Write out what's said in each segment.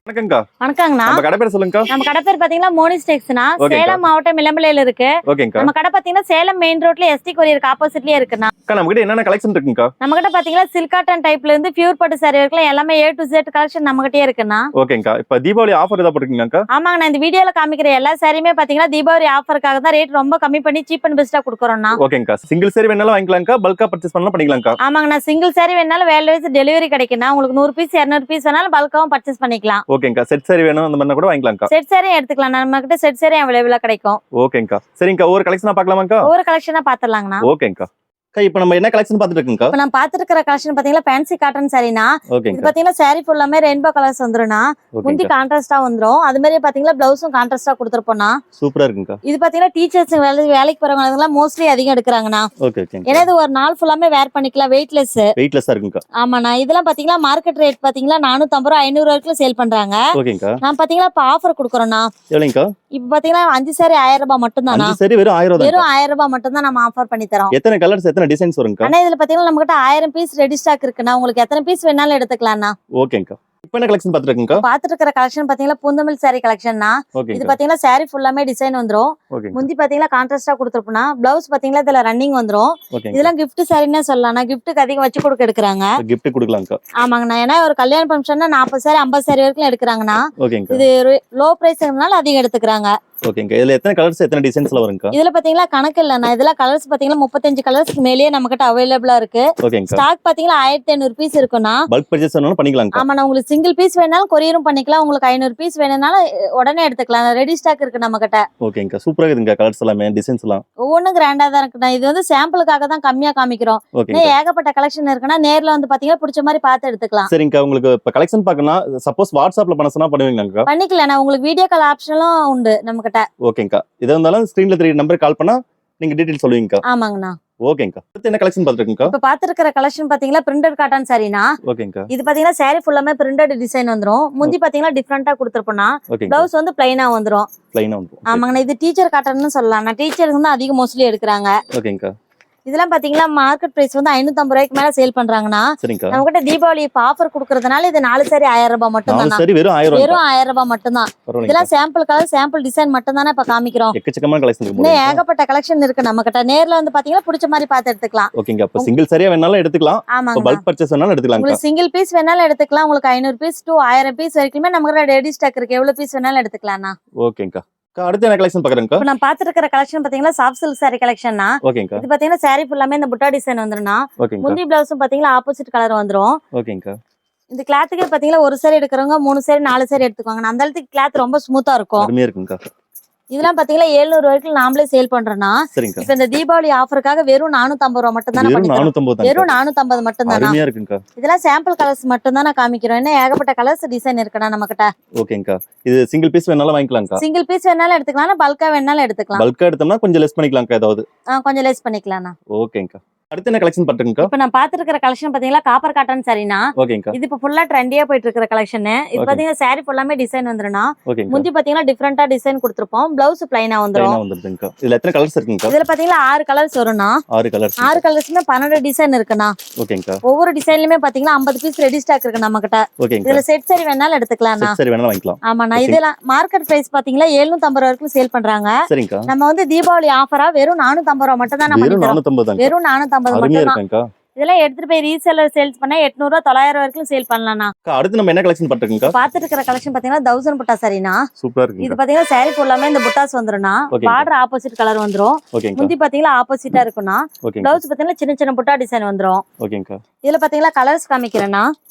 வணக்கங்கா. வணக்கங்கண்ணா. நம்ம கடை பேர் சொல்லுங்கக்கா. நம்ம கடை பேர் பாத்தீங்கன்னா மோனி ஸ்டெக்ஸ்னா, சேலம் மாவட்டம் இளம்பிள்ளையில இருக்கு. ஓகேங்கா. நம்ம கடை பாத்தீங்கன்னா சேலம் மெயின் ரோட்ல எஸ்டி கொரியருக்கு ஆப்போசிட்லயே இருக்குண்ணா. அக்கா நம்ம கிட்ட என்னென்ன கலெக்ஷன் இருக்குங்கக்கா? நம்ம கிட்ட பாத்தீங்கன்னா சில்க் காட்டன் டைப்ல இருந்து பியூர் பட்டு சாரி வரைக்கும் எல்லாமே A to Z கலெக்ஷன் நம்ம கிட்டயே இருக்குண்ணா. ஓகேங்கா. இப்ப தீபாவளி ஆஃபர் ஏதாவது போட்டுருக்கீங்களாக்கா? ஆமாங்கண்ணா, இந்த வீடியோல காமிக்கிற எல்லா சாரியுமே பாத்தீங்கன்னா தீபாவளி ஆஃபருக்காக தான் ரேட் ரொம்ப கம்மி பண்ணி சீப் அண்ட் பெஸ்டா கொடுக்குறோம்ண்ணா. ஓகேங்கா. சிங்கிள் சாரி வேணாலும் வாங்கிக்கலாம்க்கா, பல்கா பர்ச்சேஸ் பண்ணலாம் பண்ணிக்கலாம்க்கா? ஆமாங்கண்ணா, சிங்கிள் சாரி வேணாலும் வேல்யூ வைஸ் டெலிவரி கிடைக்குண்ணா. உங்களுக்கு 100 பீஸ் 200 பீஸ் வேணாலும் பல்காவும் பர்ச்சேஸ் பண்ணிக்கலாம். ஓகேங்கா. செட் சாரி வேணும் அந்த மாதிரி கூட வாங்கிக்கலாம்க்கா. செட் சாரி எடுத்துக்கலாம், நம்ம கிட்ட செட் சாரி அவைலபிளா கிடைக்கும். ஓகேங்கா. சரிங்கக்கா, ஒவ்வொரு கலெக்ஷனா பார்க்கலாமாக்கா? ஒவ்வொரு கலெக்ஷனா பாத்துடலாங்கண்ணா. ஓகேங்கா. அக்கா இப்போ நம்ம என்ன கலெக்ஷன் பார்த்துட்டு இருக்கோம்க்கா? இப்ப நான் பாத்துட்டு இருக்கிற கலெக்ஷன் பாத்தீங்கன்னா ஃபேன்சி காட்டன் சாரினா. இது ஓகேங்கா. பாத்தீங்கன்னா சாரி ஃபுல்லாமே ரெயின்போ கலர்ஸ் வந்துரும்னா. முந்தி ஓகேங்கா. கான்ட்ராஸ்டா வந்துரும். அது மாதிரி பாத்தீங்கன்னா பிளவுஸும் கான்ட்ராஸ்டா கொடுத்துருப்போம்னா. சூப்பரா இருக்குங்கக்கா. இது பாத்தீங்கன்னா டீச்சர்ஸ் வேலைக்கு போறவங்க எல்லாம் மோஸ்ட்லி அதிகம் எடுக்கிறாங்கண்ணா. ஓகே ஓகேங்க. ஏன்னா இது ஒரு நாள் ஃபுல்லாமே வேர் பண்ணிக்கலாம், வெயிட்லெஸ். வெயிட்லெஸ்ஸா இருக்குங்கக்கா. ஆமாண்ணா, இதெல்லாம் பாத்தீங்கன்னா மார்க்கெட் ரேட் பாத்தீங்கன்னா 450 ரூபா 500 வரைக்கும் சேல் பண்றாங்க. ஓகேங்கா. நான் பாத்தீங்கன்னா இப்ப ஆஃபர் கொடுக்குறோம்னா. எவ்வளோங்கக்கா? இப்ப பாத்தீங்கன்னா 5 சாரி 1000 ரூபாய் மட்டும் தானா. 5 சாரி வெறும் 1000 தான். வெறும் 1000 ரூபாய் மட்டும் தான் நம்ம ஆஃபர் பண்ணி தரோம். எத்தனை கலர்ஸ் எத்தனை டிசைன்ஸ் வருங்கக்கா? ஆனா இதுல பாத்தீங்கன்னா நம்ம கிட்ட 1000 பீஸ் ரெடி ஸ்டாக் இருக்குண்ணா. உங்களுக்கு எத்தனை பீஸ் வேணாலும் எடுத்துக்கலாம்ண்ணா. ஓகேங்கக்கா. இப்போ என்ன கலெக்ஷன் பார்த்துட்டு இருக்கீங்கக்கா? பாத்துட்டு இருக்கிற கலெக்ஷன் பாத்தீங்கன்னா பூந்தமிழ் சாரி கலெக்ஷன்னா. இது ஓகேங்கக்கா. பாத்தீங்கன்னா சாரி ஃபுல்லாமே டிசைன் வந்துரும். ஓகேங்க. முந்தி பாத்தீங்கன்னா கான்ட்ராஸ்டா கொடுத்துருப்போம்னா. பிளவுஸ் பாத்தீங்கன்னா இதுல ரன்னிங் வந்துரும். ஓகேங்க. இதெல்லாம் கிஃப்ட் சாரின்னு சொல்லலாம். கிஃப்ட்டுக்கு அதிகம் வச்சு கொடுக்க எடுக்கிறாங்க. gift கொடுக்கலாம்க்கா. ஆமாங்கண்ணா, ஏன்னா ஒரு கல்யாண ஃபங்க்ஷன்னா 40 சாரி 50 சாரி வரைக்கும் எடுக்கிறாங்கண்ணா. ஓகேங்கக்கா. இது லோ பிரைஸ்னால அதிகம் எடுத்துக்கிறாங்க. ஓகேங்க. இதுல எத்தனை கலர்ஸ் எத்தனை டிசைன்ஸ்ல வருங்கக்கா? இதுல பாத்தீங்கன்னா கணக்கு இல்லண்ணா. இதுல கலர்ஸ் பாத்தீங்கன்னா 35 கலர்ஸ்க்கு மேலேயே நம்ம கிட்ட அவைலபிளா இருக்கு. ஓகேங்கக்கா. ஸ்டாக் பாத்தீங்கன்னா 1500 பீஸ் இருக்குண்ணா. பல்க் பர்ச்சேஸ் வேணாலும் பண்ணிக்கலாம்க்கா. ஆமாண்ணா, உங்களுக்கு சிங்கிள் பீஸ் வேணாலும் கொரியரும் பண்ணிக்கலாம். உங்களுக்கு 500 பீஸ் வேணும்னாலும் உடனே எடுத்துக்கலாம். ரெடி ஸ்டாக் இருக்கு நம்ம கிட்ட. ஓகேங்கக்கா. சூப்பரா இருக்குங்க கலர்ஸ் எல்லாமே, டிசைன்ஸ் எல்லாம். ஒவ்வொன்றும் கிராண்டா தான் இருக்குண்ணா. இது வந்து சாம்பிளுக்காக தான் கம்மியா காமிக்கிறோம். ஓகேங்க. இன்னும் ஏகப்பட்ட கலெக்ஷன் இருக்குன்னா நேர்ல வந்து பாத்தீங்கன்னா பிடிச்ச மாதிரி பார்த்து எடுத்துக்கலாம். சரிங்கக்கா. உங்களுக்கு இப்ப கலெக்ஷன் பார்க்கணும், சப்போஸ் வாட்ஸ்அப்ல பண்ண சொன்னா பண்ணுவீங்களாக்கா? பண்ணிக்கலாம், உங்களுக்கு வீடியோ கால் ஆப்ஷனும் உண்டு நம்ம கிட்ட. ஓகேங்கக்கா. இதா இருந்தாலும் ஸ்கிரீன்ல 3 நம்பர் கால் பண்ணா நீங்க டீடைல் சொல்லுவீங்கக்கா. ஆமாங்கண்ணா. ஓகேங்கக்கா. அடுத்து என்ன கலெக்ஷன் பார்த்துருக்கீங்கக்கா? இப்ப பாத்துருக்கிற கலெக்ஷன் பாத்தீங்கன்னா பிரிண்டட் காட்டன் சாரினா. ஓகேங்கக்கா. இது பாத்தீங்கன்னா சாரி ஃபுல்லாமே பிரிண்டட் டிசைன் வந்துரும். முந்தி பாத்தீங்கன்னா டிஃப்ரெண்டா கொடுத்துருப்போம்னா. ஓகேங்க. பிளவுஸ் வந்து பிளைனா வந்துரும். ப்ளைனா வந்து. ஆமாங்கண்ணா, இது டீச்சர் காட்டன்னு சொல்லலாம். டீச்சர்ஸ் வந்து அதிகம் மோஸ்ட்லி எடுக்கிறாங்க. ஓகேங்கக்கா. இதெல்லாம் பாத்தீங்கன்னா மார்க்கெட் பிரைஸ் வந்து 550 ரூபாய்க்கு மேல சேல் பண்றாங்கண்ணா. சரிங்கக்கா. நம்ம கிட்ட தீபாவளி இப்ப ஆஃபர் கொடுக்கறதுனால இது 4 சாரி 1000 ரூபாய் மட்டும் 4 தானா. சாரி வெறும் 1000 வெறும் 1000 ரூபாய் மட்டும் தான். பரவாயில்லைங்க. இதெல்லாம் சாம்பிள் கலர் சாம்பிள் டிசைன் மட்டும் தானே இப்ப காமிக்கிறோம். எக்கச்சக்கமான கலெக்ஷன் இன்னும் இருக்கு. ஏகப்பட்ட கலெக்ஷன் இருக்கு நம்ம கிட்ட. நேர்ல வந்து பாத்தீங்கன்னா பிடிச்ச மாதிரி பார்த்து எடுத்துக்கலாம். ஓகேங்க. அப்ப சிங்கிள் சாரியா வேணாலும் எடுத்துக்கலாம். ஆமாங்க, பல்க் பர்ச்சேஸ் வேணாலும் எடுத்துக்கலாம்க்கா. உங்களுக்கு சிங்கிள் பீஸ் வேணாலும் எடுத்துக்கலாம். உங்களுக்கு 500 பீஸ் to 1000 பீஸ் வரைக்குமே நம்ம கிட்ட ரெடி ஸ்டாக் இருக்கு. எவ்வளவு பீஸ் வேணாலும் எடுத்துக்கலாம்ண்ணா. ஓகேங்கக்கா. அக்கா, அடுத்து என்ன கலெக்ஷன் பாக்குறேங்கக்கா? இப்ப நான் பாத்துட்டு இருக்கிற கலெக்ஷன் பாத்தீங்கன்னா சாஃப்ட் சில்க் சாரி கலெக்ஷன்னா. ஓகேங்கக்கா. இது பாத்தீங்கன்னா சாரி ஃபுல்லாமே இந்த புட்டா டிசைன் வந்துரும்னா. ஓகேங்கக்கா. முந்தி பிளவுஸும் பாத்தீங்கன்னா ஆப்போசிட் கலர் வந்துரும். ஓகேங்கக்கா. இந்த கிளாத்துக்கு பாத்தீங்கன்னா ஒரு சாரி எடுக்கிறவங்க 3 சாரி 4 சாரி எடுத்துக்குவாங்க. அந்த அளவுக்கு கிளாத் ரொம்ப ஸ்மூத்தா இருக்கும். அருமையா இருக்குங்கக்கா. இதெல்லாம் பாத்தீங்கன்னா 700 வரைக்கும் நாமளே சேல் பண்றோம்னா. சரிங்கக்கா. இப்ப இந்த தீபாவளி ஆஃபருக்காக வெறும் 450 ரூபாய் மட்டும் தானே வெறும் பண்ணிக்கிறோம். 450 தான். வெறும் 450 மட்டும் தானா. அருமையா இருக்குங்கக்கா. இதெல்லாம் சாம்பிள் கலர்ஸ் மட்டும் தானே காமிக்கிறோம். இன்னும் ஏகப்பட்ட கலர்ஸ் டிசைன் இருக்குடா நம்ம கிட்ட. ஓகேங்கக்கா. இது சிங்கிள் பீஸ் வேணாலும் வாங்கிக்கலாம்க்கா. சிங்கிள் பீஸ் வேணாலும் எடுத்துக்கலாம், பல்கா வேணாலும் எடுத்துக்கலாம். பல்கா எடுத்தோம்னா கொஞ்சம் லெஸ் பண்ணிக்கலாம்க்கா ஏதாவது. கொஞ்சம் லெஸ் பண்ணிக்கலாம்ண்ணா. ஓகேங்கக்கா. அடுத்து என்ன கலெக்ஷன் பாத்துருக்கீங்கக்கா? இப்ப நான் பாத்துட்டு இருக்கிற கலெக்ஷன் பாத்தீங்கன்னா காப்பர் காட்டன் சாரினா. ஓகேங்கக்கா. இது இப்ப ஃபுல்லா ட்ரெண்டியா போயிட்டு இருக்கிற கலெக்ஷன். இது Okay. பாத்தீங்கன்னா சாரி ஃபுல்லாமே டிசைன் வந்துரும்னா. ஓகேங்கக்கா. முந்தி பாத்தீங்கன்னா டிஃபரெண்டா டிசைன் கொடுத்துருப்போம். பிளவுஸ் பிளைனா வந்துரும். ப்ளைனா வந்துருதுங்கக்கா. இதுல எத்தனை கலர்ஸ் இருக்குங்கக்கா? இதுல பாத்தீங்கன்னா 6 கலர்ஸ் வரும்னா. 6 கலர்ஸ். 6 கலர்ஸ்மே 12 டிசைன் இருக்குண்ணா. ஓகேங்கக்கா. ஒவ்வொரு டிசைன்லயுமே பாத்தீங்கன்னா 50 பீஸ் ரெடி ஸ்டாக் இருக்கு நம்ம கிட்ட. ஓகேங்கக்கா. இதுல செட் சாரி வேணாலும் எடுத்துக்கலாம்ண்ணா. செட் சாரி வேணாலும் வாங்கிக்கலாம். ஆமாண்ணா, Okay. இதெல்லாம் மார்க்கெட் பிரைஸ் பாத்தீங்கன்னா 750 வரைக்கும் சேல் பண்றாங்க. சரிங்கக்கா. நம்ம வந்து தீபாவளி ஆஃபரா வெறும் 450 ரூபாய் மட்டும் தான் நம்ம வெறும் பண்ணிக்கிறோம். 450 தான். வெறும் 450 அருமையா மட்டும் தான். இருக்குங்கக்கா. இதெல்லாம் எடுத்துட்டு போய் ரீசெல்லர் சேல்ஸ் பண்ணா 800 ரூபாய் 900 வரைக்கும் சேல் பண்ணலாம்ண்ணா. அக்கா, அடுத்து நம்ம என்ன கலெக்ஷன் பாத்துருக்கீங்கக்கா? பாத்துட்டு இருக்கிற கலெக்ஷன் பாத்தீங்கன்னா 1000 புட்டா சாரினா. சூப்பரா இது இருக்குங்கக்கா. பாத்தீங்கன்னா சாரி ஃபுல்லாமே இந்த புட்டாஸ் வந்துரும்னா. Okay. பார்டர் ஆப்போசிட் கலர் வந்துரும். ஓகேங்கக்கா. முந்தி பாத்தீங்கன்னா ஆப்போசிட்டா இருக்கும்னா. ஓகேங்கக்கா. பிளவுஸ் பாத்தீங்கன்னா சின்ன சின்ன புட்டா டிசைன் வந்துரும். ஓகேங்கக்கா. இதுல பாத்தீங்கன்னா கலர்ஸ் காமிக்கிறேன்னா.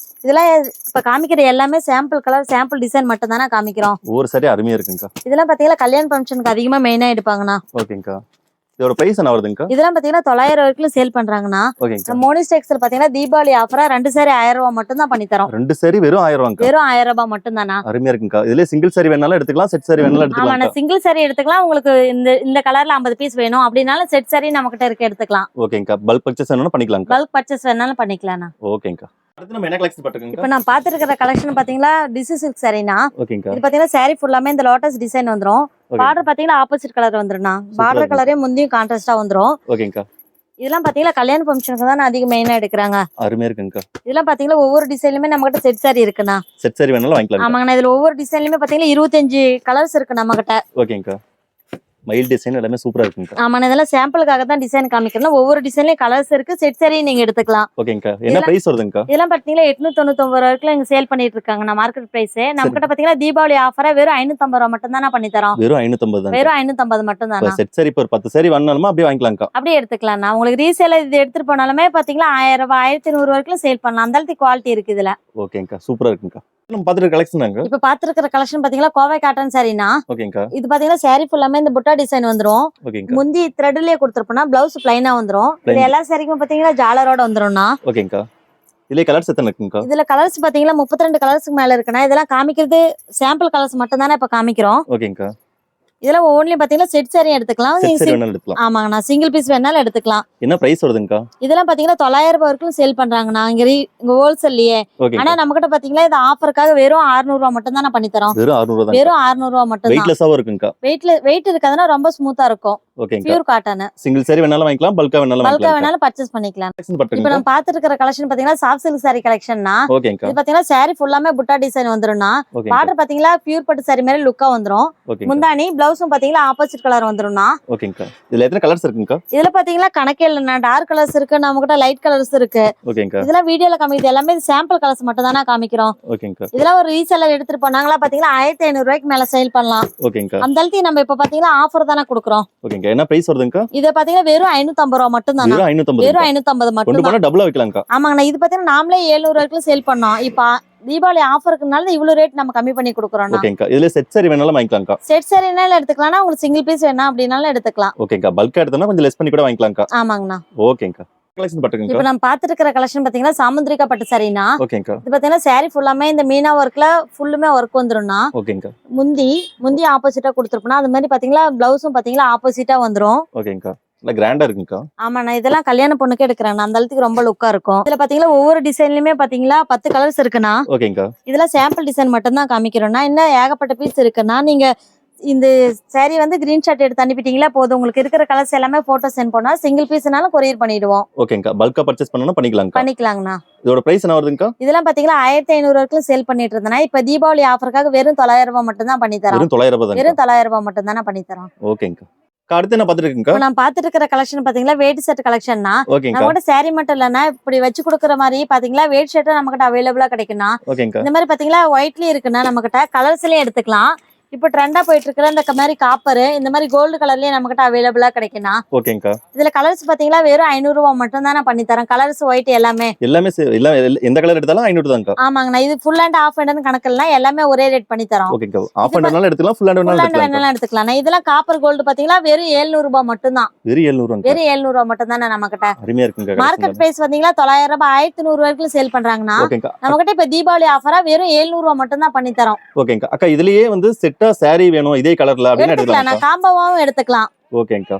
இதெல்லாம் இப்ப காமிக்கிற எல்லாமே சாம்பிள் கலர் சாம்பிள் டிசைன் மட்டும் தானே காமிக்கிறோம். ஒவ்வொரு சாரி அருமையா இருக்குங்கக்கா. இதெல்லாம் பாத்தீங்கன்னா கல்யாண ஃபங்க்ஷனுக்கு அதிகமா மெயினா எடுப்பாங்கண்ணா. ஓகேங்கக்கா. இதோட பிரைஸ் என்ன வருதுங்கக்கா? இதெல்லாம் பாத்தீங்கன்னா 900 வரைக்கும் சேல் பண்றாங்கண்ணா. ஓகேங்கக்கா. மோனி ஸ்டெக்ஸ்ல பாத்தீங்கன்னா தீபாவளி ஆஃபரா 2 சாரி 1000 ரூபாய் மட்டும் தான் பண்ணி தரோம். 2 சாரி வெறும் 1000 ரூபாய்க்கா. வெறும் 1000 ரூபாய் மட்டும் தானா. அருமையா இருக்குங்கக்கா. இதுல சிங்கிள் சாரி வேணாலும் எடுத்துக்கலாம், செட் சாரி வேணாலும் ஆமாண்ணா, எடுத்துக்கலாம். சிங்கிள் சாரி எடுத்துக்கலாம். உங்களுக்கு இந்த கலர்ல 50 பீஸ் வேணும் அப்படின்னாலும் செட் சாரி நம்ம கிட்ட இருக்க எடுத்துக்கலாம். ஓகேங்கக்கா. பல்க் பர்ச்சேஸ் வேணாலும் பண்ணிக்கலாம். பல்க் பர்ச்சேஸ் வேணாலும் பண்ணிக்கலாம்ண்ணா. ஓகேங்கக்கா. அடுத்து நம்ம என்ன கலெக்ஷன் பாத்துருக்கீங்க? இப்ப நான் பாத்துட்டு இருக்கிற கலெக்ஷன் பாத்தீங்களா டிசி சில்க் சாரினா. ஓகேங்கக்கா. இது பாத்தீங்கன்னா சாரி ஃபுல்லாமே இந்த லோட்டஸ் டிசைன் வந்துரும். பார்டர் பாத்தீங்கன்னா ஆப்போசிட் கலர் வந்துரும்னா. பார்டர் கலரே முந்தியும் கான்ட்ராஸ்டா வந்துரும். ஓகேங்கக்கா. இதெல்லாம் பாத்தீங்கன்னா கல்யாண ஃபங்க்ஷனுக்கு தான் அதிக மெயினா எடுக்கிறாங்க. அருமையா இருக்குங்கக்கா. இதெல்லாம் பாத்தீங்கன்னா ஒவ்வொரு டிசைன்லயுமே நம்ம கிட்ட செட் சாரி இருக்குண்ணா. செட் சாரி வேணாலும் வாங்கிக்கலாம். ஆமாங்கண்ணா, இதுல ஒவ்வொரு டிசைன்லயுமே பாத்தீங்கன்னா 25 கலர்ஸ் இருக்கு நம்ம கிட்ட. ஓகேங்கக்கா. மயில் டிசைன் எல்லாமே சூப்பரா இருக்குங்கக்கா. ஆமாண்ணா, இதெல்லாம் சாம்பிளுக்காக தான் டிசைன் காமிக்கிறோம். ஒவ்வொரு டிசைன்லயும் கலர்ஸ் இருக்கு. செட் சாரி நீங்க எடுத்துக்கலாம். ஓகேங்கக்கா. என்ன பிரைஸ் வருதுங்கக்கா? இதெல்லாம் பாத்தீங்கன்னா 899 ரூபாய்க்கு இங்க சேல் பண்ணிட்டு இருக்காங்க. நான் மார்க்கெட் பிரைஸ் நம்ம கிட்ட பாத்தீங்கன்னா தீபாவளி ஆஃபரா வெறும் 550 ரூபாய் மட்டும் தான் பண்ணி தரோம். வெறும் 550 தான். வெறும் 550 மட்டும் தான். செட் சாரி ஒரு 10 சாரி வாங்கினாலுமா அப்படியே வாங்கிக்கலாம்க்கா. அப்படியே எடுத்துக்கலாம். உங்களுக்கு ரீசேல இது எடுத்துட்டு போனாலுமே பாத்தீங்கன்னா 1000 ரூபாய் 1500 வரைக்கும் சேல் பண்ணலாம். அந்த அளவுக்கு குவாலிட்டி இருக்கு இதுல. ஓகேங்கக்கா. சூப்பரா இருக்குங்கக்கா. நம்ம பாத்துற கலெக்ஷன் இப்ப பாத்துருக்கிற கலெக்ஷன் பாத்தீங்கன்னா கோவை காட்டன் சாரினா. ஓகேங்கக்கா. இது பாத்தீங்கன்னா சாரி ஃபுல்லாமே இந்த புட்டா டிசைன் வந்துரும். ஓகேங்கக்கா. முந்தி த்ரெட்லயே கொடுத்துருப்போம்னா பிளவுஸ் பிளைனா வந்துரும். இது எல்லா சாரிக்கும் பாத்தீங்கன்னா ஜாலரோட வந்துரும்னா. ஓகேங்கக்கா. இதுல கலர்ஸ் எத்தனை இருக்குங்கக்கா? இதுல கலர்ஸ் பாத்தீங்கன்னா 32 கலர்ஸ்க்கு மேல இருக்குன்னா. இதெல்லாம் காமிக்கிறது சாம்பிள் கலர்ஸ் மட்டும் தானே இப்ப காமிக்கிறோம். ஓகேங்கக்கா. இதெல்லாம் ஒவ்வொன்றிலும் பாத்தீங்கன்னா செட் சாரி எடுத்துக்கலாம். செட் சாரி வேணாலும் எடுத்துக்கலாம். ஆமாங்கண்ணா, சிங்கிள் பீஸ் வேணாலும் எடுத்துக்கலாம். என்ன பிரைஸ் வருதுங்கக்கா? இதெல்லாம் பாத்தீங்கன்னா 900 ரூபாய் வரைக்கும் சேல் பண்றாங்கண்ணா இங்க ஹோல்சேல்லயே. ஓகே. ஆனா நம்ம கிட்ட பாத்தீங்கன்னா இது ஆஃபருக்காக வெறும் 600 ரூபாய் மட்டும் தான் பண்ணி தரோம். வெறும் 600 தான். வெறும் 600 ரூபாய் மட்டும் தான். வெயிட்லெஸ்ஸாவும் இருக்குங்கக்கா. வெயிட் இருக்காதுன்னா ரொம்ப ஸ்மூத்தா இருக்கும். ஓகேங்கக்கா. Pure cotton. சிங்கிள் சாரி வேணாலும் வாங்கிக்கலாம், பல்கா வேணாலும் பல்கா வாங்கிக்கலாம். வேணாலும் பர்ச்சேஸ் பண்ணிக்கலாம். கலெக்ஷன் இப்ப பாத்துங்க. நம்ம பாத்துட்டு இருக்கிற கலெக்ஷன் பாத்தீங்கன்னா சாஃப்ட் சில்க் சாரி கலெக்ஷன்னா. ஓகேங்கக்கா. இது பாத்தீங்கன்னா சாரி ஃபுல்லாமே புட்டா டிசைன் வந்துரும்னா. ஓகேங்கக்கா. பார்டர் பாத்தீங்கன்னா பியூர் பட்டு சாரி மாதிரி லுக்கா வந்துரும். ஓகேங்கக்கா. முந்தானி பிளவுஸும் பாத்தீங்கன்னா ஆப்போசிட் கலர் வந்துரும்னா. ஓகேங்கக்கா. இதுல எத்தனை கலர்ஸ் இருக்குங்கக்கா? இதுல பாத்தீங்கன்னா கணக்கே இல்லைன்னா டார்க் கலர்ஸ் இருக்கு, நம்ம கிட்ட லைட் கலர்ஸ் இருக்கு. ஓகேங்கக்கா. இதெல்லாம் வீடியோல காமிக்கிறது எல்லாமே சாம்பிள் கலர்ஸ் மட்டும் தானே காமிக்கிறோம். ஓகேங்கக்கா. இதெல்லாம் ஒரு ரீசெல்லர் எடுத்துட்டு போனாங்களா பாத்தீங்கன்னா 1500 ரூபாய்க்கு மேல சேல் பண்ணலாம். ஓகேங்கக்கா. அந்த அளவுக்கு நம்ம இப்ப பாத்தீங்கன்னா ஆஃபர் தானே கொடுக்குறோம். ஓகேங்கக்கா. என்ன பிரைஸ் வருதுங்கக்கா? இத பாத்தீங்கன்னா வெறும் 550 ரூபாய் மட்டும் தான். வெறும் 550. வெறும் 550 மட்டும் கொண்டு தான். போனா டபுளா வைக்கலாம்க்கா. ஆமாங்கண்ணா, இது பாத்தீங்கன்னா நாமளே 700 ரூபாய்க்கு சேல் பண்ணோம். இப்ப தீபாவளி ஆஃபருக்குனால இவ்வளவு ரேட் நம்ம கம்மி பண்ணி கொடுக்குறோம். ஓகேங்கக்கா. இதுல செட் சாரி வேணாலும் வாங்கிக்கலாம்க்கா. செட் சாரினால எடுத்துக்கலாம், உங்களுக்கு சிங்கிள் பீஸ் வேணா அப்படினாலும் எடுத்துக்கலாம். ஓகேங்கக்கா. பல்கா எடுத்தா கொஞ்சம் லெஸ் பண்ணி கூட வாங்கிக்கலாம்க்கா. ஆமாங்கண்ணா. ஓகேங்கக்கா. கலெக்ஷன் பாத்துங்கக்கா. இப்ப நம்ம பாத்துட்டு இருக்கிற கலெக்ஷன் பாத்தீங்கன்னா சாமுந்திரிகா பட்டு சாரினா. ஓகேங்கக்கா. இது பாத்தீங்கன்னா சாரி ஃபுல்லாமே இந்த மீனா ஒர்க்ல ஃபுல்லுமே ஒர்க் வந்துரும்னா. ஓகேங்கக்கா. முந்தி ஆப்போசிட்டா கொடுத்துருப்போம்னா அது மாதிரி பாத்தீங்களா பிளவுஸும் பாத்தீங்களா ஆப்போசிட்டா வந்துரும். ஓகேங்கக்கா. இல்ல கிராண்டா இருக்குங்கக்கா. ஆமாண்ணா, இதெல்லாம் கல்யாண பொண்ணுக்கு எடுக்கிறாங்க. அந்த அளவுக்கு ரொம்ப லுக்கா இருக்கும். இதுல பாத்தீங்கன்னா ஒவ்வொரு டிசைன்லயுமே பாத்தீங்களா 10 கலர்ஸ் இருக்குண்ணா. ஓகேங்கக்கா. இதெல்லாம் சாம்பிள் டிசைன் மட்டும் தான் காமிக்கிறோம்னா. இன்னும் ஏகப்பட்ட பீஸ் இருக்குன்னா நீங்க இந்த சாரி வந்து கிரீன் ஷாட் எடுத்து அனுப்பிட்டீங்களா போதும். உங்களுக்கு இருக்கிற கலர்ஸ் எல்லாமே போட்டோ சென்ட் பண்ணா சிங்கிள் பீஸ்னாலும் கொரியர் பண்ணிடுவோம். ஓகேங்கக்கா. பல்கா பர்ச்சேஸ் பண்ணனும் பண்ணிக்கலாங்கண்ணா. இதோட பிரைஸ் என்ன வருதுங்கக்கா? இதெல்லாம் பாத்தீங்கன்னா 1500 வரைக்கும் சேல் பண்ணிட்டு இருந்தேன்னா இப்ப தீபாவளி ஆஃபருக்காக வெறும் 900 ரூபாய் மட்டும் தான் பண்ணி தரோம். வெறும் 900 ரூபாய் தான். வெறும் 900 ரூபாய் மட்டும் தானே பண்ணி தரோம். ஓகேங்கக்கா. அடுத்து என்ன பாத்துட்டு இருக்கீங்கக்கா? நான் பாத்துட்டு இருக்கிற கலெக்ஷன் பாத்தீங்களா வேட்டி செட் கலெக்ஷன்னா. ஓகேங்கக்கா. நம்ம கிட்ட சாரி மட்டும் இல்லன்னா இப்படி வச்சு கொடுக்குற மாதிரி பாத்தீங்களா வேட் ஷர்ட் நம்ம கிட்ட அவைலபிளா கிடைக்கும்னா. ஓகேங்கக்கா. இந்த மாதிரி பாத்தீங்களா ஒயிட்லயும் இருக்குன்னா நம்ம கிட்ட கலர்ஸ்லயும் எடுத்துக்கலாம். இப்ப ட்ரெண்டா போயிட்டு இருக்கிற இந்த மாதிரி காப்பர் இந்த மாதிரி கோல்டு கலர்லயே நம்ம கிட்ட அவைலபிளா கிடைக்கும்னா. ஓகேங்கக்கா. இதுல கலர்ஸ் பாத்தீங்களா வெறும் 500 ரூபாய் மட்டும் தான் பண்ணி தரேன். கலர்ஸ் ஒயிட் எல்லாமே எந்த கலர் எடுத்தாலும் 500 தான்க்கா. ஆமாங்கண்ணா, இது ஃபுல் அண்ட் ஆஃப் அண்ட் கணக்கு இல்ல, எல்லாமே ஒரே ரேட் பண்ணி தரோம். ஓகேங்கக்கா. ஆஃப் அண்ட் எடுத்துக்கலாம், ஃபுல் அண்ட் வேணாலும் எடுத்துக்கலாம். இதெல்லாம் காப்பர் கோல்டு பாத்தீங்களா வெறும் 700 ரூபாய் மட்டும் தான். வெறும் 700. வெறும் 700 ரூபாய் மட்டும் தானே நம்ம கிட்ட. அருமையா இருக்குங்க. மார்க்கெட் பிரைஸ் பாத்தீங்களா 900 ரூபாய் 1100 வரைக்கும் சேல் பண்றாங்கன்னா நம்ம கிட்ட இப்ப தீபாவளி ஆஃபரா வெறும் 700 ரூபாய் மட்டும் தான் பண்ணி தரோம். ஓகேங்கக்கா. அக்கா இதுலயே வந்து செட்டா சாரி வேணும் இதே கலர்ல அப்படினா எடுத்துக்கலாம். நான் காம்போவாவும் எடுத்துக்கலாம். ஓகேங்கக்கா.